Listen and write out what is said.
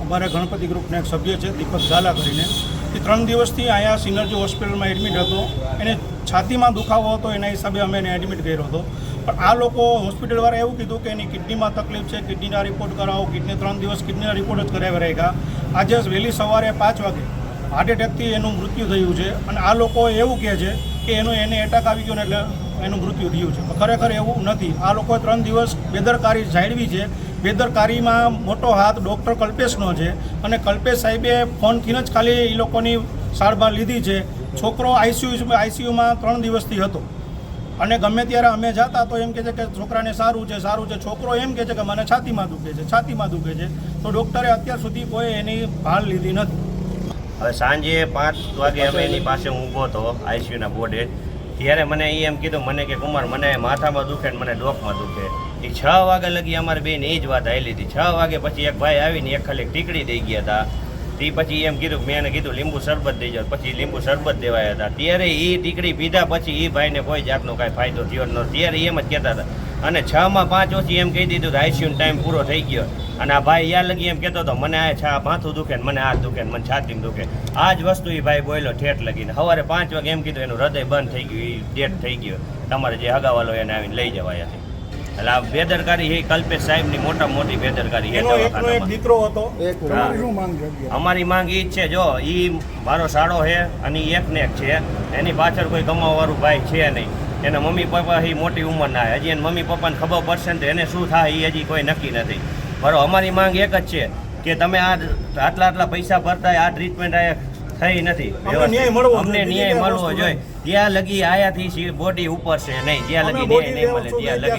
અમારા ગણપતિ ગ્રુપના એક સભ્ય છે દીપક ઝાલા કરીને, એ 3 દિવસથી અહીંયા સિનર્જી હોસ્પિટલમાં એડમિટ હતો. એને છાતીમાં દુખાવો હતો, એના હિસાબે અમે એને એડમિટ કર્યો હતો. પણ આ લોકો હોસ્પિટલવાળા એવું કીધું કે એની કિડનીમાં તકલીફ છે, કિડનીના રિપોર્ટ કરાવો. કિડની 3 દિવસ કિડનીના રિપોર્ટ જ કરાવી રહ્યા. આજે વહેલી સવારે 5 વાગે હાર્ટ એટેકથી એનું મૃત્યુ થયું છે. અને આ લોકો એવું કહે છે કે એને એટેક આવી ગયો ને એટલે એનું મૃત્યુ થયું છે. ખરેખર એવું નથી. આ લોકોએ 3 દિવસ બેદરકારી જાળવી છે. બેદરકારીમાં મોટો હાથ ડૉક્ટર કલ્પેશનો છે. અને કલ્પેશ સાહેબે ફોનથી જ ખાલી એ લોકોની સારવાર લીધી છે. છોકરો આઈસીયુમાં 3 દિવસથી હતો. અને ગમે ત્યારે અમે જતા તો એમ કહે છે કે છોકરાને સારું છે. છોકરો એમ કહે છે કે મને છાતીમાં દુખે છે. તો ડૉક્ટરે અત્યાર સુધી કોઈ એની ભાળ લીધી નથી. હવે સાંજે 5 વાગે અમે એની પાસે હું ઊભો હતો આઈસીયુના બોર્ડે. ત્યારે મને એમ કીધું મને કે કુમાર મને માથામાં દુખે ને મને ડોકમાં દુખે. એ 6 વાગ્યા લગી અમારી બેન એ જ વાત હાલી હતી. 6 વાગે પછી એક ભાઈ આવીને એક ખાલી ટીકડી દઈ ગયા હતા. તે પછી એમ કીધું મેં એને કીધું લીંબુ શરબત દઈ જાઓ. પછી લીંબુ શરબત દેવાયા હતા. ત્યારે એ ટીકડી પીધા પછી એ ભાઈને કોઈ જાતનો કાંઈ ફાયદો થયો ન. ત્યારે એમ જ કહેતા હતા. અને 6 માં 5 ઓછી એમ કહી દીધું કે આઈસીયુનો ટાઈમ પૂરો થઈ ગયો. અને આ ભાઈ યા લગી એમ કહેતો હતો મને આ માથું દુખે ને મને હાથ દુખે ને મને છાતીમાં દુખે. આ જ વસ્તુ એ ભાઈ બોલ્યો ઠેઠ લગીને. સવારે 5 વાગે એમ કીધું એનું હૃદય બંધ થઈ ગયું, એ ડેથ થઈ ગયો. તમારે જે હગાવાલો એને આવીને લઈ જવાયા છે. એટલે આ બેદરકારી એ કલ્પેશ સાહેબની મોટામાં મોટી બેદરકારી છે. એક દીકરો હતો. અમારી માંગ એ જ છે, જો એ મારો સાળો છે અને એક ને એક છે. એની પાછળ કોઈ કમાવાવાળું ભાઈ છે નહીં. એના મમ્મી પપ્પા એ મોટી ઉંમરના. હજી એને મમ્મી પપ્પાને ખબર પડશે ને તો એને શું થાય એ હજી કોઈ નક્કી નથી. બરાબર, અમારી માંગ એક જ છે કે તમે આટલા પૈસા ભરતા આ ટ્રીટમેન્ટ આ થઈ નથી. અમને ન્યાય મળવો જોઈએ. ત્યાં લગી આયાથી બોડી ઉપર છે નહીં. જ્યાં લગી ન્યાય નહીં મળે ત્યાં લગી